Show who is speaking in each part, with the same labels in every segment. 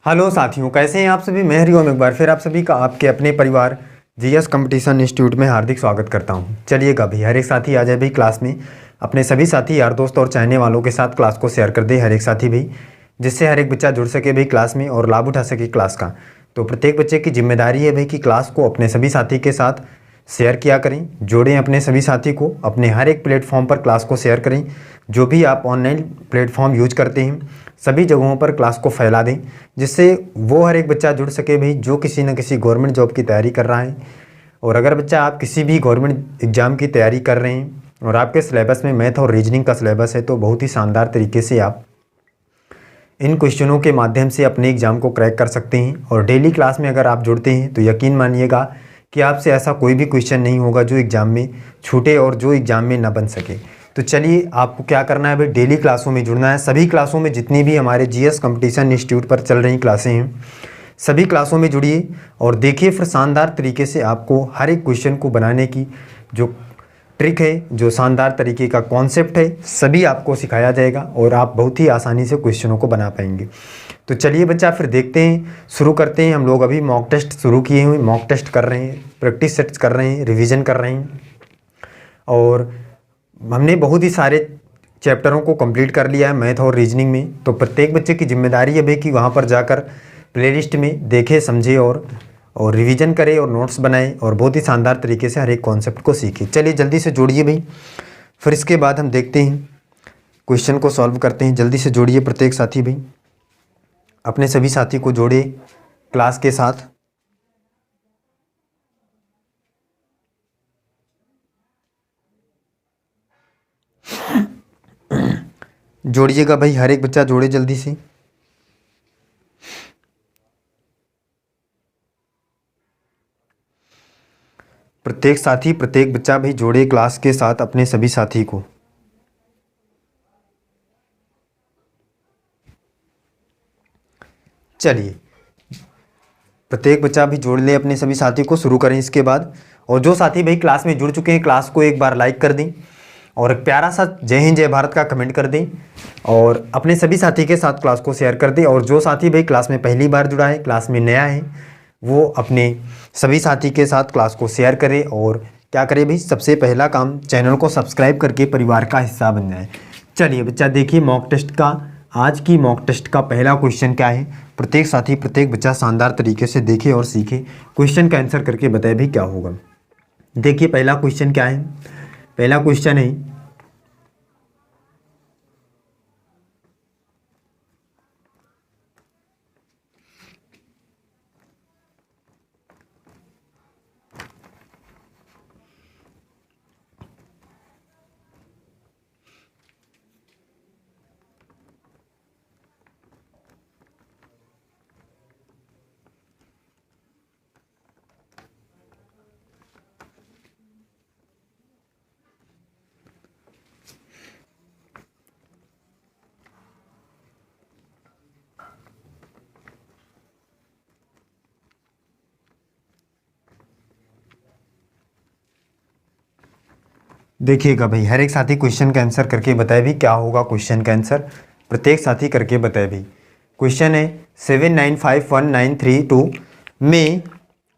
Speaker 1: Hello साथियों, कैसे हैं आप सभी। मैं हरिओम एक बार फिर आप सभी का आपके अपने परिवार जीएस कंपटीशन इंस्टीट्यूट में हार्दिक स्वागत करता हूं। चलिएगा भाई, हर एक साथी आ जाए भाई क्लास में, अपने सभी साथी यार दोस्त और चाहने वालों के साथ क्लास को शेयर कर दे हर एक साथी भाई, जिससे हर एक बच्चा जुड़ सके भाई क्लास में और लाभ उठा सके क्लास का। तो प्रत्येक बच्चे की जिम्मेदारी है भाई कि क्लास को अपने सभी साथी के साथ शेयर किया करें, जोड़ें अपने सभी साथी को, अपने हर एक प्लेटफॉर्म पर क्लास को शेयर करें। जो भी आप ऑनलाइन प्लेटफॉर्म यूज करते हैं सभी जगहों पर क्लास को फैला दें, जिससे वो हर एक बच्चा जुड़ सके भाई जो किसी न किसी गवर्नमेंट जॉब की तैयारी कर रहा है। और अगर बच्चा आप किसी भी गवर्नमेंट एग्ज़ाम की तैयारी कर रहे हैं और आपके सिलेबस में मैथ और रीजनिंग का सिलेबस है, तो बहुत ही शानदार तरीके से आप इन क्वेश्चनों के माध्यम से अपने एग्ज़ाम को क्रैक कर सकते हैं। और डेली क्लास में अगर आप जुड़ते हैं तो यकीन मानिएगा कि आपसे ऐसा कोई भी क्वेश्चन नहीं होगा जो एग्ज़ाम में छूटे और जो एग्ज़ाम में ना बन सके। तो चलिए, आपको क्या करना है भाई, डेली क्लासों में जुड़ना है। सभी क्लासों में जितनी भी हमारे जीएस कंपटीशन इंस्टीट्यूट पर चल रही क्लासें हैं सभी क्लासों में जुड़िए और देखिए फिर शानदार तरीके से आपको हर एक क्वेश्चन को बनाने की जो ट्रिक है, जो शानदार तरीके का कॉन्सेप्ट है, सभी आपको सिखाया जाएगा और आप बहुत ही आसानी से क्वेश्चनों को बना पाएंगे। तो चलिए बच्चा, फिर देखते हैं, शुरू करते हैं। हम लोग अभी मॉक टेस्ट शुरू किए हुए, मॉक टेस्ट कर रहे हैं, प्रैक्टिस सेट्स कर रहे हैं, रिवीजन कर रहे हैं। और हमने बहुत ही सारे चैप्टरों को कंप्लीट कर लिया है मैथ और रीजनिंग में। तो प्रत्येक बच्चे की जिम्मेदारी है भाई कि वहाँ पर जाकर प्लेलिस्ट में देखे, समझे और रिवीजन करे और नोट्स बनाए और बहुत ही शानदार तरीके से हर एक कॉन्सेप्ट को सीखे। चलिए जल्दी से जोड़िए भाई, फिर इसके बाद हम देखते हैं क्वेश्चन को सॉल्व करते हैं। जल्दी से जोड़िए प्रत्येक साथी भाई, अपने सभी साथी को जोड़े क्लास के साथ। जोड़िएगा भाई, हर एक बच्चा जोड़े जल्दी से। प्रत्येक साथी, प्रत्येक बच्चा भाई जोड़े क्लास के साथ अपने सभी साथी को। चलिए, प्रत्येक बच्चा भी जोड़ ले अपने सभी साथी को, शुरू करें इसके बाद। और जो साथी भाई क्लास में जुड़ चुके हैं क्लास को एक बार लाइक कर दें और एक प्यारा सा जय हिंद जय भारत का कमेंट कर दें और अपने सभी साथी के साथ क्लास को शेयर कर दें। और जो साथी भाई क्लास में पहली बार जुड़ा है, क्लास में नया है, वो अपने सभी साथी के साथ क्लास को शेयर करे और क्या करे भाई, सबसे पहला काम चैनल को सब्सक्राइब करके परिवार का हिस्सा बन जाए। चलिए बच्चा, देखिए मॉक टेस्ट का, आज की मॉक टेस्ट का पहला क्वेश्चन क्या है। प्रत्येक साथी, प्रत्येक बच्चा शानदार तरीके से देखे और सीखे, क्वेश्चन का आंसर करके बताए भी क्या होगा। देखिए पहला क्वेश्चन क्या है। पहला क्वेश्चन है, देखिएगा भाई, हर एक साथी क्वेश्चन का आंसर करके बताए भी क्या होगा क्वेश्चन का आंसर। प्रत्येक साथी करके बताए भी। क्वेश्चन है 795192 में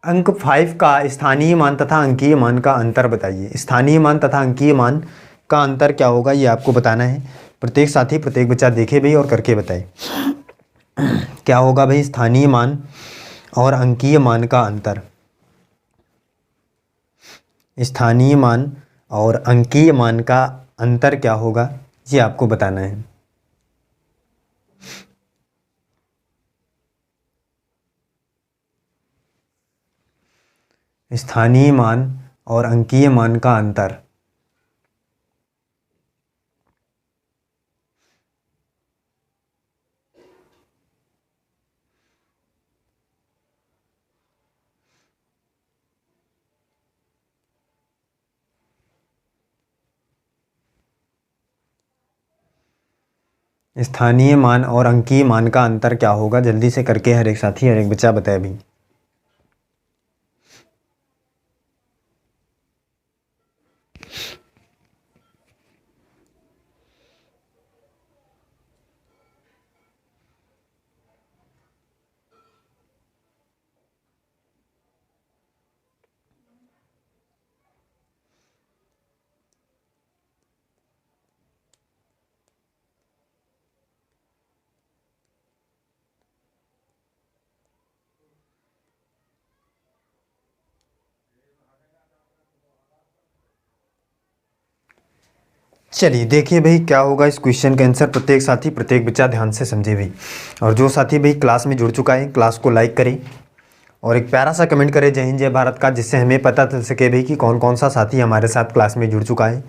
Speaker 1: अंक 5 का स्थानीय मान तथा अंकीय मान का अंतर बताइए। स्थानीय मान तथा अंकीय मान का अंतर क्या होगा ये आपको बताना है। प्रत्येक साथी, प्रत्येक बच्चा देखे भाई और करके बताए क्या होगा भाई स्थानीय मान और अंकीय मान का अंतर। स्थानीय मान और अंकीय मान का अंतर क्या होगा ये आपको बताना है। स्थानीय मान और अंकीय मान का अंतर। स्थानीय मान और अंकीय मान का अंतर क्या होगा, जल्दी से करके हर एक साथी, हर एक बच्चा बताए भी। चलिए देखिए भाई क्या होगा इस क्वेश्चन का आंसर। प्रत्येक साथी प्रत्येक बच्चा ध्यान से समझे भाई। और जो साथी भाई क्लास में जुड़ चुका है क्लास को लाइक करे और एक प्यारा सा कमेंट करे जय हिंद जय भारत का, जिससे हमें पता चल सके भाई कि कौन कौन सा साथी हमारे साथ क्लास में जुड़ चुका है।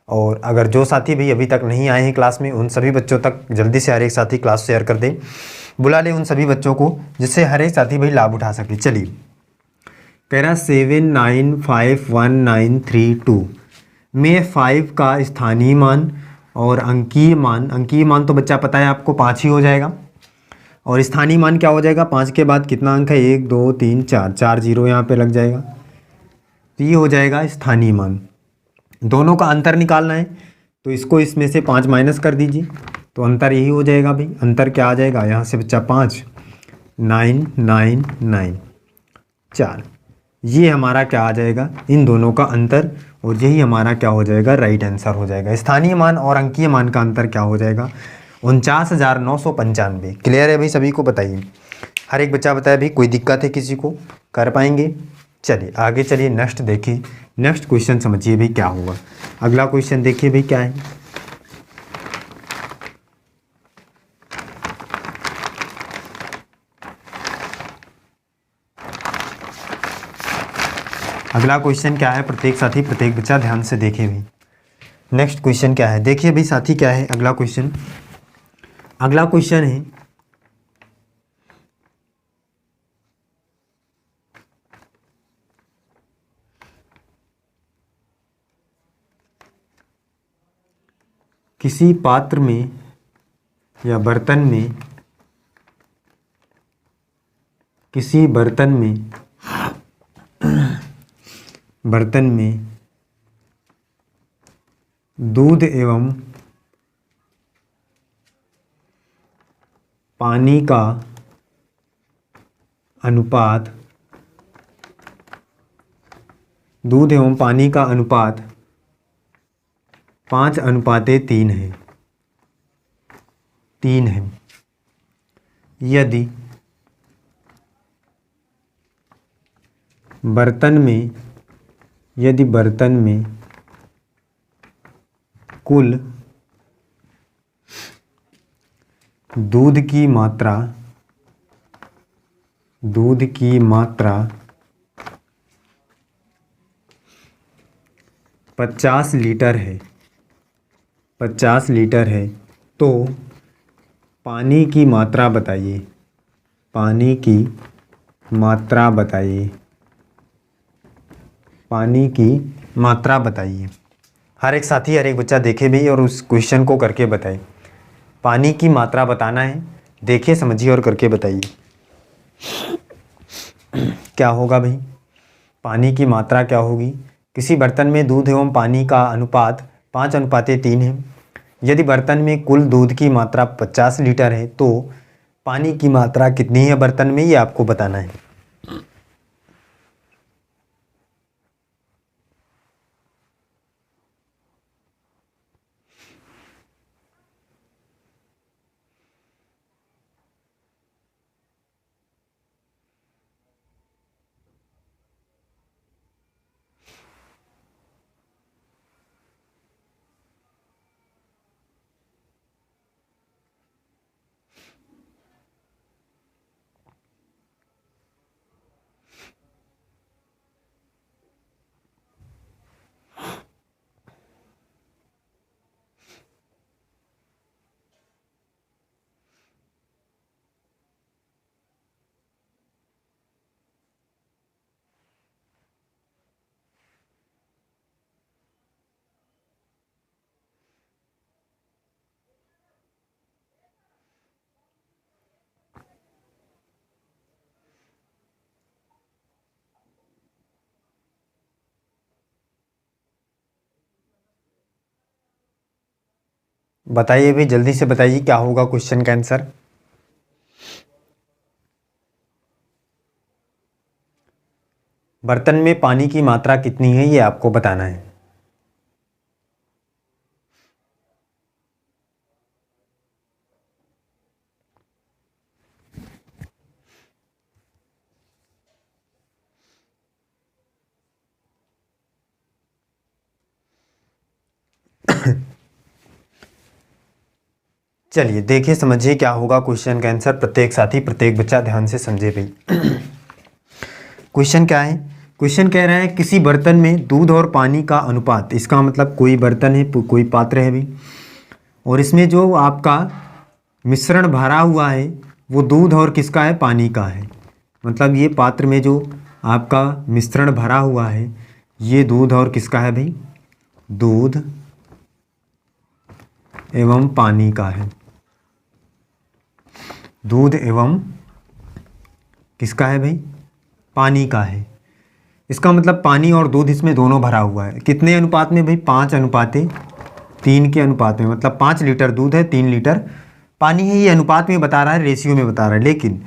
Speaker 1: और अगर जो साथी भाई अभी तक नहीं आए हैं क्लास में, उन सभी बच्चों तक जल्दी से हर एक साथी क्लास शेयर कर दे, बुला ले उन सभी बच्चों को, जिससे हर एक साथी भाई लाभ उठा सके। चलिए कह रहा 7951932 में 5 का स्थानीय मान और अंकीय मान तो बच्चा पता है आपको 5 ही हो जाएगा। और स्थानीय मान क्या हो जाएगा, 5 के बाद कितना अंक है, 1 2 3 4, 4 जीरो यहाँ पे लग जाएगा, तो ये हो जाएगा स्थानीय मान। दोनों का अंतर निकालना है तो इसको इसमें से 5 माइनस कर दीजिए, तो अंतर यही हो जाएगा भाई। अंतर क्या आ जाएगा यहाँ से बच्चा, 5 9 9 9 4, ये हमारा क्या आ जाएगा, इन दोनों का अंतर। और यही हमारा क्या हो जाएगा, राइट आंसर हो जाएगा। स्थानीय मान और अंकीय मान का अंतर क्या हो जाएगा, 49,995। क्लियर है भाई सभी को, बताइए हर एक बच्चा बताए भाई, कोई दिक्कत है किसी को, कर पाएंगे। चलिए आगे चलिए नेक्स्ट देखिए, नेक्स्ट क्वेश्चन समझिए भाई क्या होगा। अगला क्वेश्चन देखिए भाई क्या है। अगला क्वेश्चन क्या है, प्रत्येक साथी प्रत्येक बच्चा ध्यान से देखे भी। नेक्स्ट क्वेश्चन क्या है देखिए भाई साथी, क्या है अगला क्वेश्चन। अगला क्वेश्चन है किसी पात्र में या बर्तन में, किसी बर्तन में दूध एवं पानी का अनुपात, दूध एवं पानी का अनुपात 5:3 है, 3 है। यदि बर्तन में कुल दूध की मात्रा 50 लीटर है, 50 लीटर है, तो पानी की मात्रा बताइए, पानी की मात्रा बताइए, पानी की मात्रा बताइए। हर एक साथी हर एक बच्चा देखे भी और उस क्वेश्चन को करके बताए। पानी की मात्रा बताना है, देखिए समझिए और करके बताइए क्या होगा भाई। पानी की मात्रा क्या होगी, किसी बर्तन में दूध एवं पानी का अनुपात 5:3 है। यदि बर्तन में कुल दूध की मात्रा 50 लीटर है तो पानी की मात्रा कितनी है बर्तन में, ये आपको बताना है। बताइए भी जल्दी से बताइए क्या होगा क्वेश्चन का आंसर। बर्तन में पानी की मात्रा कितनी है ये आपको बताना है। चलिए देखिए समझिए क्या होगा क्वेश्चन का आंसर। प्रत्येक साथी प्रत्येक बच्चा ध्यान से समझे भाई। क्वेश्चन क्या है? क्वेश्चन कह रहा है किसी बर्तन में दूध और पानी का अनुपात। इसका मतलब कोई बर्तन है, कोई पात्र है भाई, और इसमें जो आपका मिश्रण भरा हुआ है वो दूध और किसका है? पानी का है। मतलब ये पात्र में जो आपका मिश्रण भरा हुआ है ये दूध और किसका है भाई? दूध एवं पानी का है। दूध एवं किसका है भाई? पानी का है। इसका मतलब पानी और दूध इसमें दोनों भरा हुआ है। कितने अनुपात में भाई? 5:3 के अनुपात में। मतलब 5 लीटर दूध है, 3 लीटर पानी है। ये अनुपात में बता रहा है, रेशियो में बता रहा है। लेकिन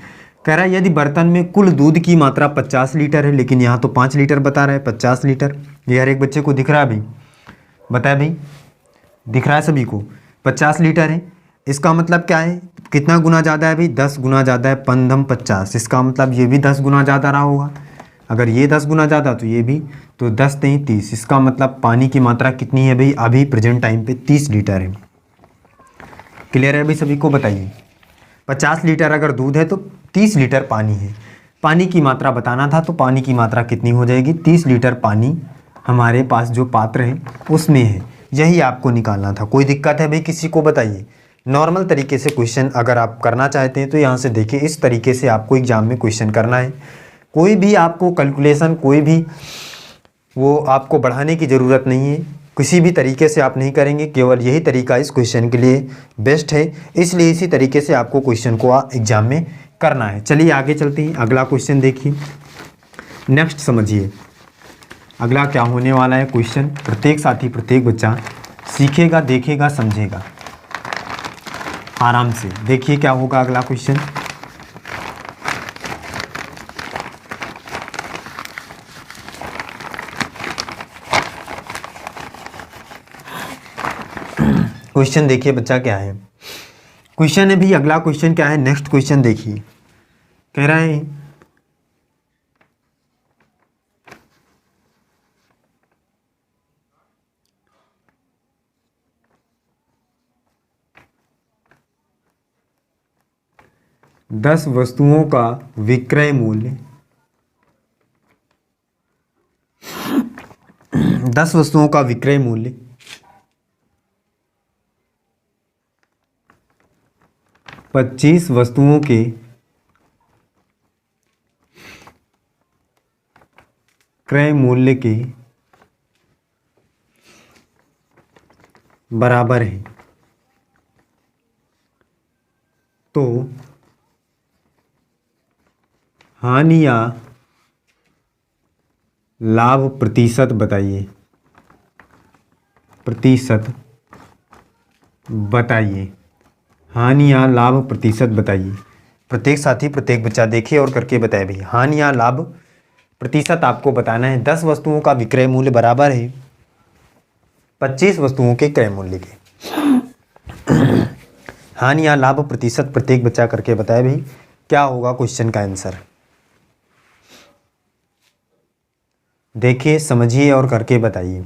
Speaker 1: कह रहा है यदि बर्तन में कुल दूध की मात्रा 50 लीटर है, लेकिन यहाँ तो 5 लीटर बता रहा है। 50 लीटर ये हर एक बच्चे को दिख रहा है भाई? बताए भाई, दिख रहा है सभी को? 50 लीटर है। इसका मतलब क्या है? कितना गुना ज़्यादा है भाई? 10 गुना ज़्यादा है। पंदम 50। इसका मतलब ये भी 10 गुना ज़्यादा रहा होगा। अगर ये 10 गुना ज़्यादा तो ये भी, तो 10 नहीं 30। इसका मतलब पानी की मात्रा कितनी है भाई? अभी प्रेजेंट टाइम पे 30 लीटर है। क्लियर है भाई सभी को? बताइए 50 लीटर अगर दूध है तो 30 लीटर पानी है। पानी की मात्रा बताना था तो पानी की मात्रा कितनी हो जाएगी? 30 लीटर पानी हमारे पास जो पात्र है उसमें है। यही आपको निकालना था। कोई दिक्कत है भाई किसी को? बताइए। नॉर्मल तरीके से क्वेश्चन अगर आप करना चाहते हैं तो यहाँ से देखिए, इस तरीके से आपको एग्जाम में क्वेश्चन करना है। कोई भी आपको कैलकुलेशन, कोई भी वो आपको बढ़ाने की ज़रूरत नहीं है। किसी भी तरीके से आप नहीं करेंगे, केवल यही तरीका इस क्वेश्चन के लिए बेस्ट है। इसलिए इसी तरीके से आपको क्वेश्चन को एग्जाम में करना है। चलिए आगे चलते हैं। अगला क्वेश्चन देखिए, नेक्स्ट समझिए अगला क्या होने वाला है क्वेश्चन। प्रत्येक साथी प्रत्येक बच्चा सीखेगा, देखेगा, समझेगा आराम से। देखिए क्या होगा अगला क्वेश्चन। क्वेश्चन देखिए बच्चा क्या है। क्वेश्चन है भी अगला क्वेश्चन क्या है, नेक्स्ट क्वेश्चन देखिए। कह रहा है 10 वस्तुओं का विक्रय मूल्य 10 वस्तुओं का विक्रय मूल्य 25 वस्तुओं के क्रय मूल्य के बराबर है। तो हानि या लाभ प्रतिशत बताइए। प्रतिशत बताइए। हानि या लाभ प्रतिशत बताइए। प्रत्येक साथी प्रत्येक बच्चा देखिए और करके बताए भाई। हानि या लाभ प्रतिशत आपको बताना है। 10 वस्तुओं का विक्रय मूल्य बराबर है 25 वस्तुओं के क्रय मूल्य के। हानि या लाभ प्रतिशत प्रत्येक बच्चा करके बताए भाई क्या होगा क्वेश्चन का आंसर। देखिए समझिए और करके बताइए।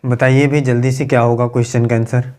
Speaker 1: बताइए भी जल्दी से क्या होगा क्वेश्चन का आंसर।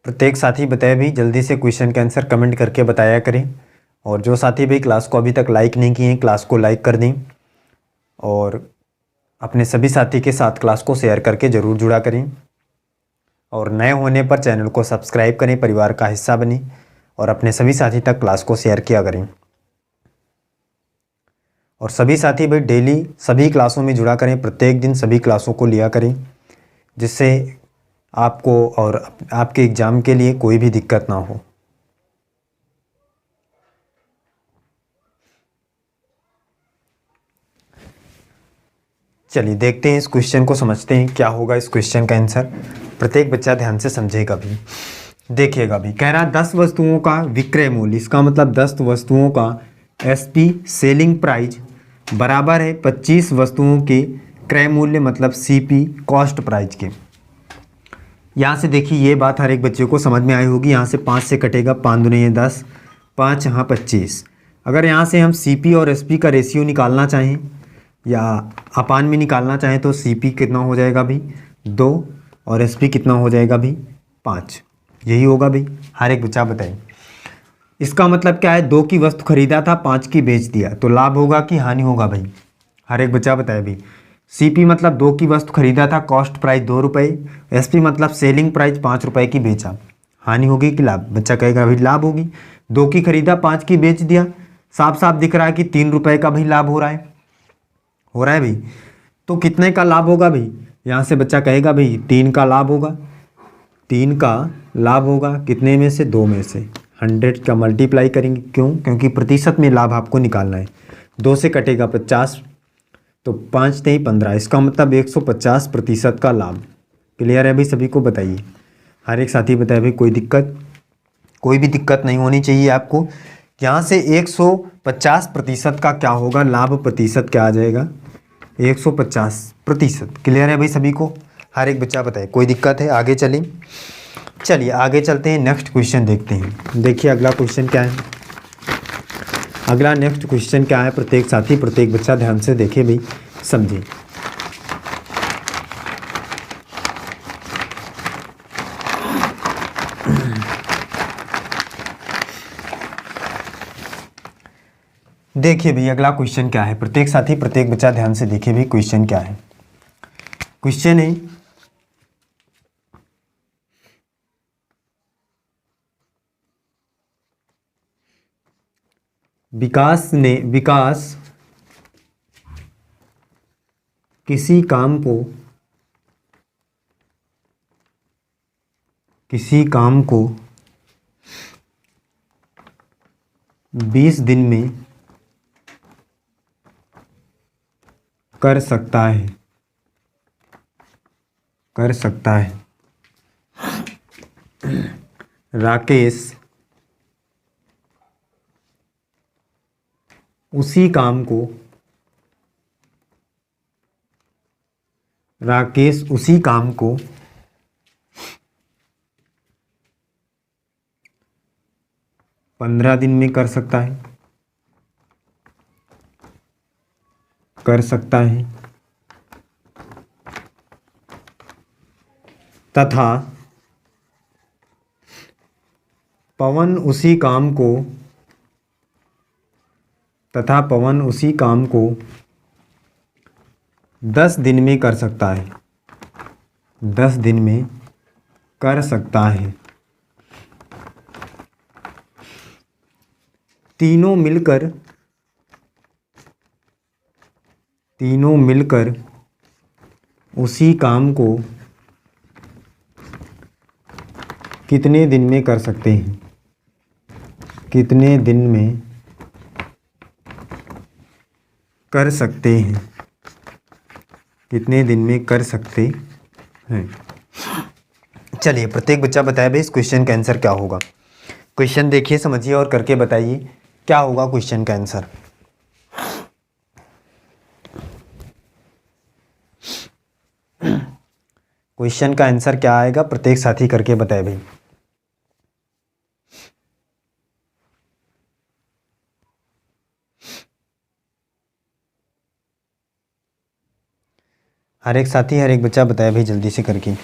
Speaker 1: प्रत्येक साथी बताए भी जल्दी से क्वेश्चन का आंसर कमेंट करके बताया करें। और जो साथी भी क्लास को अभी तक लाइक नहीं किए हैं क्लास को लाइक कर दें और अपने सभी साथी के साथ क्लास को शेयर करके ज़रूर जुड़ा करें। और नए होने पर चैनल को सब्सक्राइब करें, परिवार का हिस्सा बनें और अपने सभी साथी तक क्लास को शेयर किया करें। और सभी साथी भाई डेली सभी क्लासों में जुड़ा करें, प्रत्येक दिन सभी क्लासों को लिया करें, जिससे आपको और आपके एग्ज़ाम के लिए कोई भी दिक्कत ना हो। चलिए देखते हैं इस क्वेश्चन को, समझते हैं क्या होगा इस क्वेश्चन का आंसर। प्रत्येक बच्चा ध्यान से समझेगा भी, देखिएगा भी। कह रहा 10 वस्तुओं का विक्रय मूल्य, इसका मतलब 10 वस्तुओं का एसपी सेलिंग प्राइस बराबर है 25 वस्तुओं के क्रय मूल्य मतलब सीपी कॉस्ट प्राइस के। यहाँ से देखिए ये बात हर एक बच्चे को समझ में आई होगी। यहाँ से 5 से कटेगा, 5 दूनी है 10, 5 यहाँ 25। अगर यहाँ से हम सीपी और एसपी का रेशियो निकालना चाहें या अपान में निकालना चाहें तो सीपी कितना हो जाएगा भी 2 और एसपी कितना हो जाएगा भी 5। यही होगा भाई, हर एक बच्चा बताए। इसका मतलब क्या है, 2 की वस्तु खरीदा था 5 की बेच दिया, तो लाभ होगा कि हानि होगा भाई, हर एक बच्चा बताए भाई। सीपी मतलब 2 की वस्तु खरीदा था, कॉस्ट प्राइस 2 रुपये, एसपी मतलब सेलिंग प्राइस 5 रुपये की बेचा, हानि होगी कि लाभ? बच्चा कहेगा भाई लाभ होगी। 2 की खरीदा 5 की बेच दिया, साफ साफ दिख रहा है कि 3 रुपये का भाई लाभ हो रहा है, हो रहा है भाई। तो कितने का लाभ होगा भाई? यहाँ से बच्चा कहेगा भाई 3 का लाभ होगा। 3 का लाभ होगा कितने में से? 2 में से। 100 का मल्टीप्लाई करेंगे, क्यों? क्योंकि प्रतिशत में लाभ आपको निकालना है। 2 से कटेगा 50, तो 5 नहीं 15, इसका मतलब 150% का लाभ। क्लियर है भाई? सभी को बताइए, हर एक साथी बताए भाई। कोई भी दिक्कत नहीं होनी चाहिए आपको। यहाँ से 150% का क्या होगा लाभ? प्रतिशत क्या आ जाएगा? 150%। क्लियर है भाई सभी को? हर एक बच्चा बताए, कोई दिक्कत है? आगे चलिए आगे चलते हैं, नेक्स्ट क्वेश्चन देखते हैं। देखिए अगला क्वेश्चन क्या है, अगला नेक्स्ट क्वेश्चन क्या है। प्रत्येक साथी प्रत्येक बच्चा ध्यान से देखे भाई, समझे। देखिए भाई अगला क्वेश्चन क्या है, प्रत्येक साथी प्रत्येक बच्चा ध्यान से देखिए भाई क्वेश्चन क्या है। क्वेश्चन है विकास किसी काम को 20 दिन में कर सकता है। राकेश उसी काम को 15 दिन में कर सकता है तथा पवन उसी काम को 10 दिन में कर सकता है। 10 दिन में कर सकता है। तीनों मिलकर उसी काम को कितने दिन में कर सकते हैं? कितने दिन में कर सकते हैं? कितने दिन में कर सकते हैं? चलिए प्रत्येक बच्चा बताए भाई इस क्वेश्चन का आंसर क्या होगा। क्वेश्चन देखिए, समझिए और करके बताइए क्या होगा क्वेश्चन का आंसर। क्वेश्चन का आंसर क्या आएगा, प्रत्येक साथी करके बताए भाई। हर एक साथी हर एक बच्चा बताए भाई जल्दी से करके।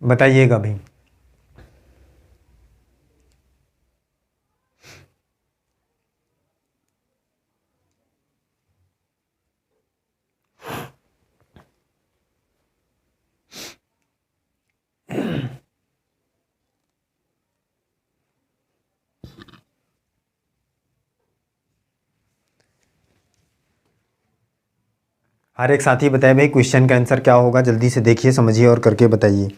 Speaker 1: बताइएगा भाई। हर एक साथी बताए भाई क्वेश्चन का आंसर क्या होगा, जल्दी से देखिए, समझिए और करके बताइए।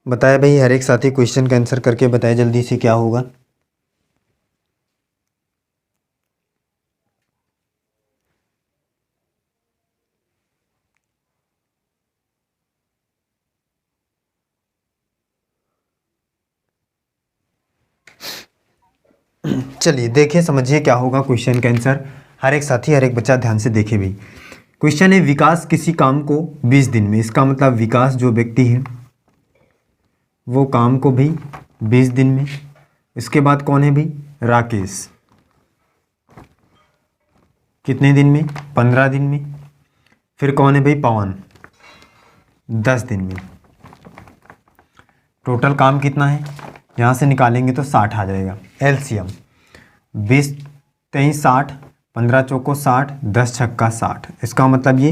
Speaker 1: बताए भाई, हर एक साथी क्वेश्चन का आंसर करके बताए जल्दी से क्या होगा। चलिए देखिए, समझिए क्या होगा क्वेश्चन का आंसर। हर एक साथी, हर एक बच्चा ध्यान से देखे भी। क्वेश्चन है, विकास किसी काम को 20 दिन में, इसका मतलब विकास जो व्यक्ति है वो काम को भी 20 दिन में। इसके बाद कौन है भाई, राकेश, कितने दिन में, 15 दिन में। फिर कौन है भाई, पवन, 10 दिन में। टोटल काम कितना है, यहाँ से निकालेंगे तो 60 आ जाएगा। एलसीएम 20 23 60, 15 चौको 60, 10 छक्का 60। इसका मतलब ये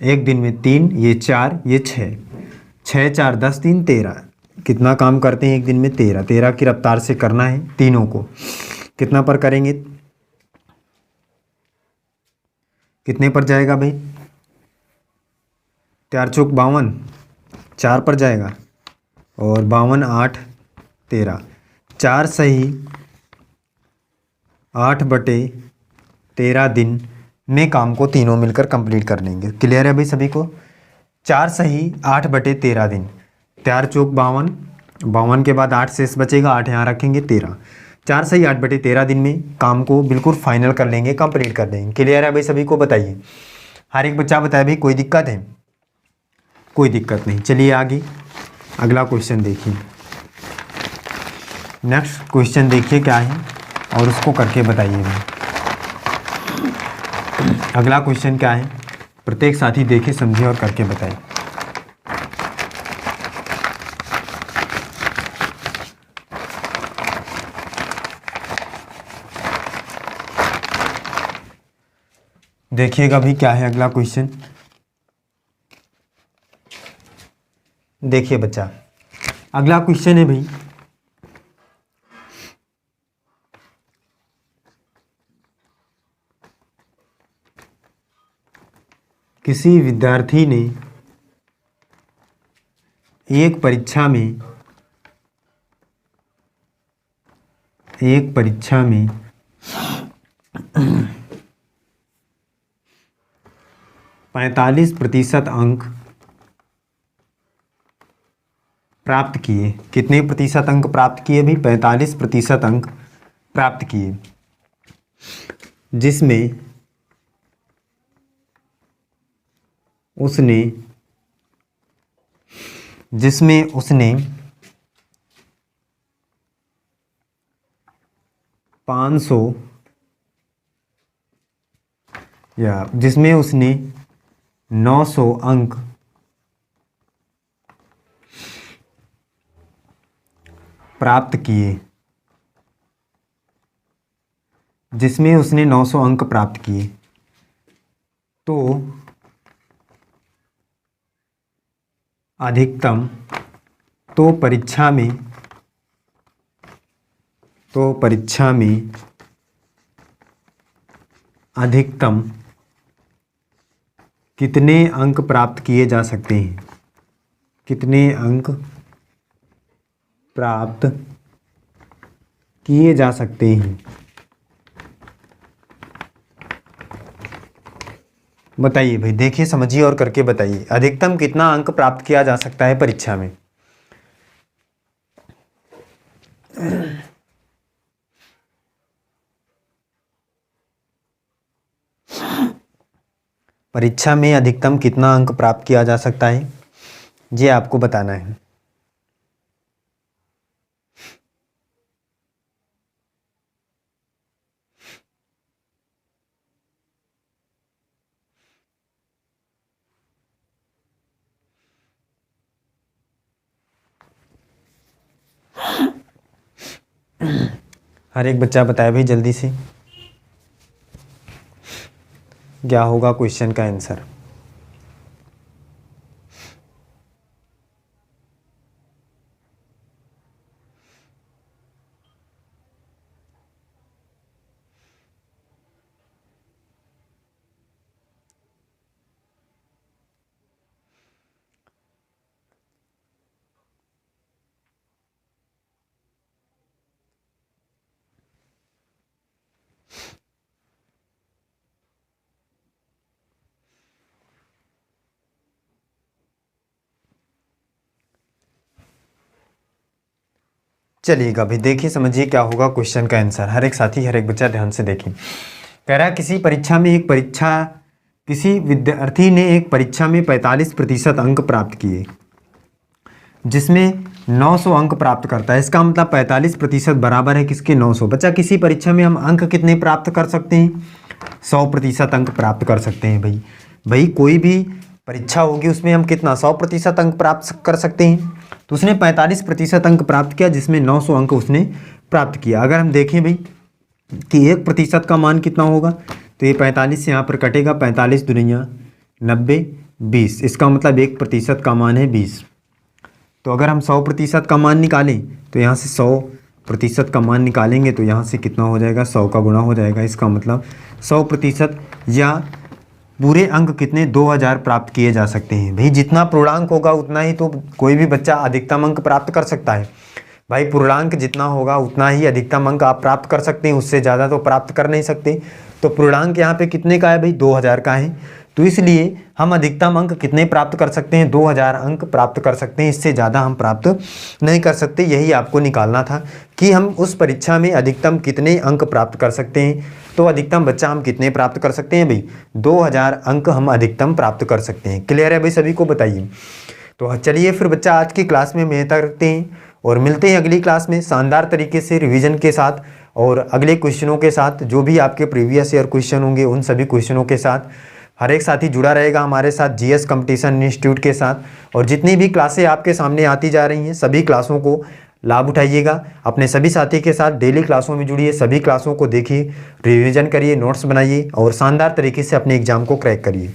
Speaker 1: एक दिन में 3, ये 4, ये 6, 6 4 10 3 13। कितना काम करते हैं एक दिन में, 13। 13 की रफ्तार से करना है तीनों को। कितना पर करेंगे, कितने पर जाएगा भाई, 4 चौक 52, 4 पर जाएगा। और 52 8 13, 4 सही 8/13 दिन में काम को तीनों मिलकर कंप्लीट कर लेंगे। क्लियर है भाई सभी को। 4 सही 8/13 दिन, 4 चौक 52, 52 के बाद 8 शेष बचेगा, 8 यहाँ रखेंगे, 13। 4 सही 8/13 दिन में काम को बिल्कुल फाइनल कर लेंगे, कंप्लीट कर लेंगे। क्लियर है भाई सभी को। बताइए, हर एक बच्चा बताए भाई, कोई दिक्कत है, कोई दिक्कत नहीं। चलिए आगे अगला क्वेश्चन देखिए। नेक्स्ट क्वेश्चन देखिए क्या है और उसको करके बताइए भाई। अगला क्वेश्चन क्या है, प्रत्येक साथी देखे, समझे और करके बताए। देखिएगा भाई क्या है अगला क्वेश्चन। देखिए बच्चा, अगला क्वेश्चन है भाई, किसी विद्यार्थी ने एक परीक्षा में 45% अंक प्राप्त किए। कितने प्रतिशत अंक प्राप्त किए भाई, 45% अंक प्राप्त किए, जिसमें उसने 500 या जिसमें उसने 900 अंक प्राप्त किए, जिसमें उसने 900 अंक प्राप्त किए, तो अधिकतम, तो परीक्षा में अधिकतम कितने अंक प्राप्त किए जा सकते हैं, कितने अंक प्राप्त किए जा सकते हैं। बताइए भाई, देखिए समझिए और करके बताइए। अधिकतम कितना अंक प्राप्त किया जा सकता है परीक्षा में। परीक्षा में अधिकतम कितना अंक प्राप्त किया जा सकता है, ये आपको बताना है। हर एक बच्चा बताए भाई जल्दी से, क्या होगा क्वेश्चन का आंसर। चलिएगा भाई, देखिए समझिए क्या होगा क्वेश्चन का आंसर। हर एक साथी, हर एक बच्चा ध्यान से देखिए। कह रहा है किसी विद्यार्थी ने एक परीक्षा में 45% अंक प्राप्त किए, जिसमें 900 अंक प्राप्त करता है। इसका मतलब 45% बराबर है किसके, 900। बच्चा किसी परीक्षा में हम अंक कितने प्राप्त कर सकते हैं, 100% अंक प्राप्त कर सकते हैं। भाई कोई भी परीक्षा होगी उसमें हम कितना 100% अंक प्राप्त कर सकते हैं। तो उसने 45% अंक प्राप्त किया, जिसमें 900 अंक उसने प्राप्त किया। अगर हम देखें भाई कि 1% का मान कितना होगा, तो ये 45 से यहाँ पर कटेगा, 45 दुनिया 90 20, इसका मतलब 1% का मान है 20। तो अगर हम 100% का मान निकालें तो यहाँ से 100% का मान निकालेंगे तो यहाँ से कितना हो जाएगा, 100 का गुणा हो जाएगा। इसका मतलब 100% या पूरे अंक कितने 2000 प्राप्त किए जा सकते हैं। भाई जितना पूर्णांक होगा उतना ही तो कोई भी बच्चा अधिकतम अंक प्राप्त कर सकता है। भाई पूर्णांक जितना होगा उतना ही अधिकतम अंक आप प्राप्त कर सकते हैं, उससे ज़्यादा तो प्राप्त कर नहीं सकते। तो पूर्णांक यहाँ पे कितने का है भाई, 2000 का है। तो इसलिए हम अधिकतम अंक कितने प्राप्त कर सकते हैं, 2000 अंक प्राप्त कर सकते हैं, इससे ज़्यादा हम प्राप्त नहीं कर सकते। यही आपको निकालना था कि हम उस परीक्षा में अधिकतम कितने अंक प्राप्त कर सकते हैं। तो अधिकतम बच्चा हम कितने प्राप्त कर सकते हैं भाई, 2000 अंक हम अधिकतम प्राप्त कर सकते हैं। क्लियर है भाई सभी को, बताइए। तो चलिए फिर बच्चा आज की क्लास में मेहनत रखते हैं और मिलते हैं अगली क्लास में शानदार तरीके से रिवीजन के साथ और अगले क्वेश्चनों के साथ। जो भी आपके प्रीवियस ईयर क्वेश्चन होंगे उन सभी क्वेश्चनों के साथ हर एक साथी जुड़ा रहेगा हमारे साथ जीएस कंपटीशन इंस्टीट्यूट के साथ। और जितनी भी क्लासें आपके सामने आती जा रही हैं सभी क्लासों को लाभ उठाइएगा। अपने सभी साथी के साथ डेली क्लासों में जुड़िए, सभी क्लासों को देखिए, रिवीजन करिए, नोट्स बनाइए और शानदार तरीके से अपने एग्जाम को क्रैक करिए।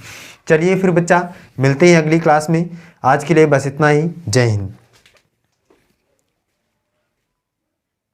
Speaker 1: चलिए फिर बच्चा मिलते हैं अगली क्लास में। आज के लिए बस इतना ही। जय हिंद।